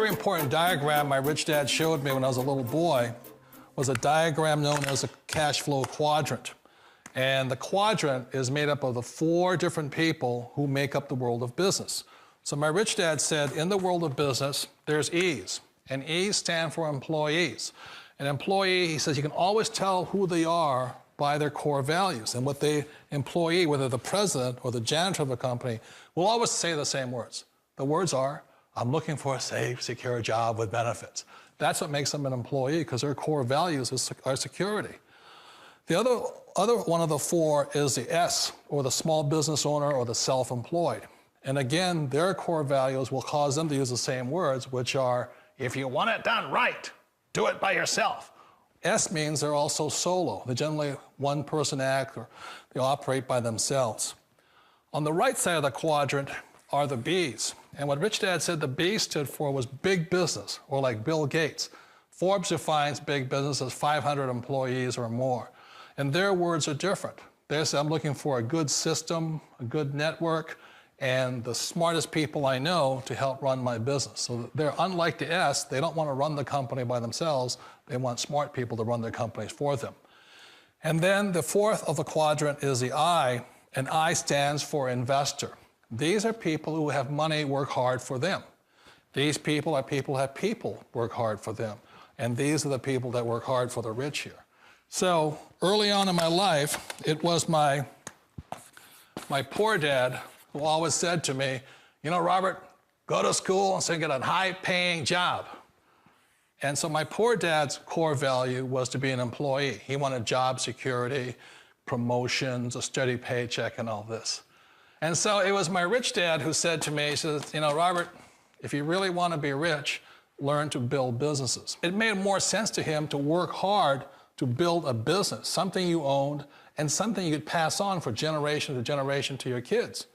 very important diagram my rich dad showed me when I was a little boy was a diagram known as a Cashflow Quadrant. And the quadrant is made up of the 4 different people who make up the world of business. So my rich dad said, in the world of business, there's E's, and E's stand for employees. An employee, he says, you can always tell who they are by their core values. And what the employee, whether the president or the janitor of a company, will always say the same words. The words are, I'm looking for a safe, secure job with benefits. That's what makes them an employee, because their core values are security. The other one of the 4 is the S, or the small business owner or the self-employed. And again, their core values will cause them to use the same words, which are, if you want it done right, do it by yourself. S means they're also solo. They're generally one-person act, or they operate by themselves. On the right side of the quadrant are the B's. And what Rich Dad said the B stood for was big business, or like Bill Gates. Forbes defines big business as 500 employees or more. And their words are different. They say, I'm looking for a good system, a good network, and the smartest people I know to help run my business. So they're unlike the S, they don't want to run the company by themselves. They want smart people to run their companies for them. And then the 4th of the quadrant is the I, and I stands for investor. These are people who have money work hard for them. These people are people who have people work hard for them. And these are the people that work hard for the rich here. So early on in my life, it was my poor dad who always said to me, you know, Robert, go to school and so you get a high-paying job. And so my poor dad's core value was to be an employee. He wanted job security, promotions, a steady paycheck, and all this. And so it was my rich dad who said to me, he says, you know, Robert, if you really want to be rich, learn to build businesses. It made more sense to him to work hard to build a business, something you owned and something you could pass on for generation to generation to your kids.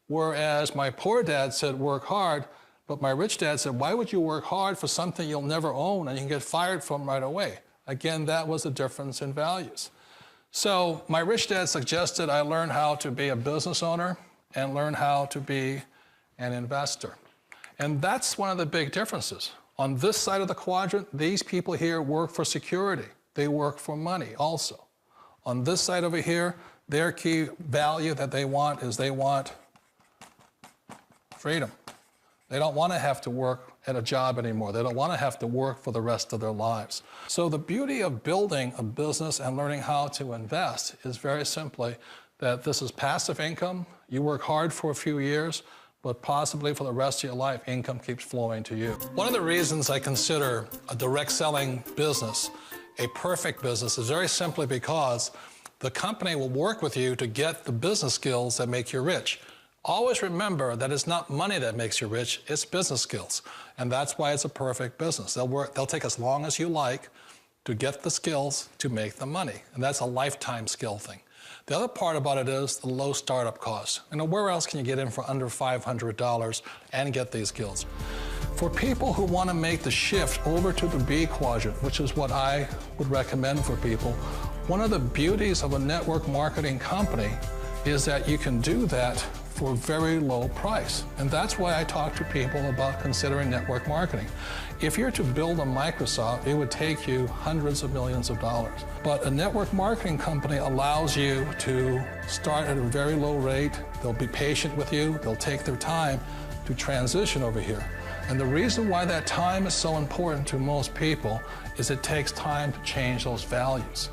Whereas my poor dad said work hard, but my rich dad said, why would you work hard for something you'll never own and you can get fired from right away? Again, that was the difference in values. So my rich dad suggested I learn how to be a business owner and learn how to be an investor. And that's one of the big differences. On this side of the quadrant, these people here work for security. They work for money also. On this side over here, their key value that they want is they want freedom. They don't want to have to work at a job anymore. They don't want to have to work for the rest of their lives. So the beauty of building a business and learning how to invest is very simply that this is passive income. You work hard for a few years, but possibly for the rest of your life, income keeps flowing to you. One of the reasons I consider a direct selling business a perfect business is very simply because the company will work with you to get the business skills that make you rich. Always remember that it's not money that makes you rich, it's business skills. And that's why it's a perfect business. They'll take as long as you like to get the skills to make the money. And that's a lifetime skill thing. The other part about it is the low startup cost. You know, where else can you get in for under $500 and get these skills? For people who want to make the shift over to the B quadrant, which is what I would recommend for people, one of the beauties of a network marketing company is that you can do that for a very low price. And that's why I talk to people about considering network marketing. If you're to build a Microsoft, it would take you hundreds of millions of dollars. But a network marketing company allows you to start at a very low rate. They'll be patient with you. They'll take their time to transition over here. And the reason why that time is so important to most people is it takes time to change those values.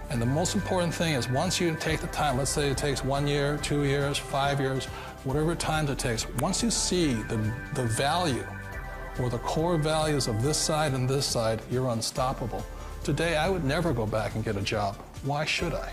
And the most important thing is once you take the time, let's say it takes 1 year, 2 years, 5 years, whatever time it takes, once you see the value or the core values of this side and this side, you're unstoppable. Today, I would never go back and get a job. Why should I?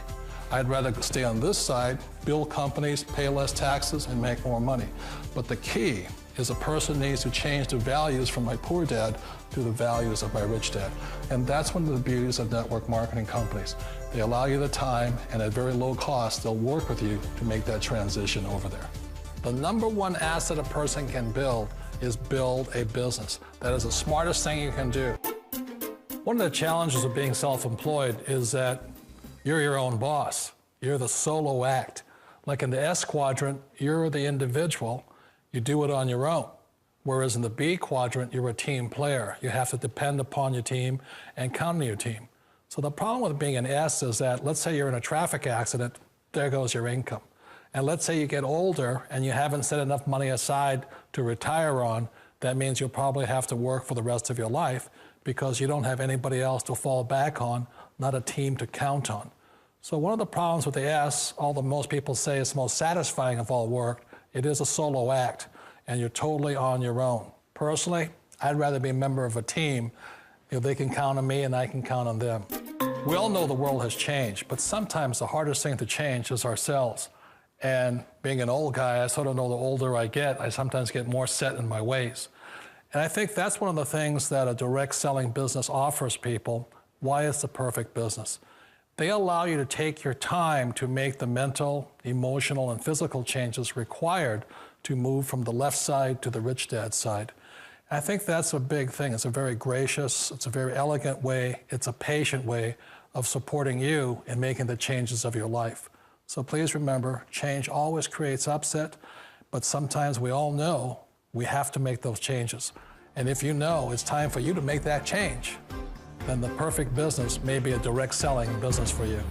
I'd rather stay on this side, build companies, pay less taxes, and make more money. But the key is a person needs to change the values from my poor dad to the values of my rich dad. And that's one of the beauties of network marketing companies. They allow you the time, and at very low cost, they'll work with you to make that transition over there. The number one asset a person can build is build a business. That is the smartest thing you can do. One of the challenges of being self-employed is that you're your own boss. You're the solo act. Like in the S quadrant, you're the individual. You do it on your own. Whereas in the B quadrant, you're a team player. You have to depend upon your team and count on your team. So the problem with being an S is that, let's say you're in a traffic accident, there goes your income. And let's say you get older and you haven't set enough money aside to retire on, that means you'll probably have to work for the rest of your life because you don't have anybody else to fall back on, not a team to count on. So one of the problems with the S, although most people say it's the most satisfying of all work, it is a solo act, and you're totally on your own. Personally, I'd rather be a member of a team. They can count on me and I can count on them. We all know the world has changed, but sometimes the hardest thing to change is ourselves. And being an old guy, I sort of know the older I get, I sometimes get more set in my ways. And I think that's one of the things that a direct selling business offers people, why it's the perfect business. They allow you to take your time to make the mental, emotional, and physical changes required to move from the left side to the rich dad side. I think that's a big thing. It's a very gracious, it's a very elegant way, it's a patient way of supporting you in making the changes of your life. So please remember, change always creates upset, but sometimes we all know we have to make those changes. And if you know it's time for you to make that change, then the perfect business may be a direct selling business for you.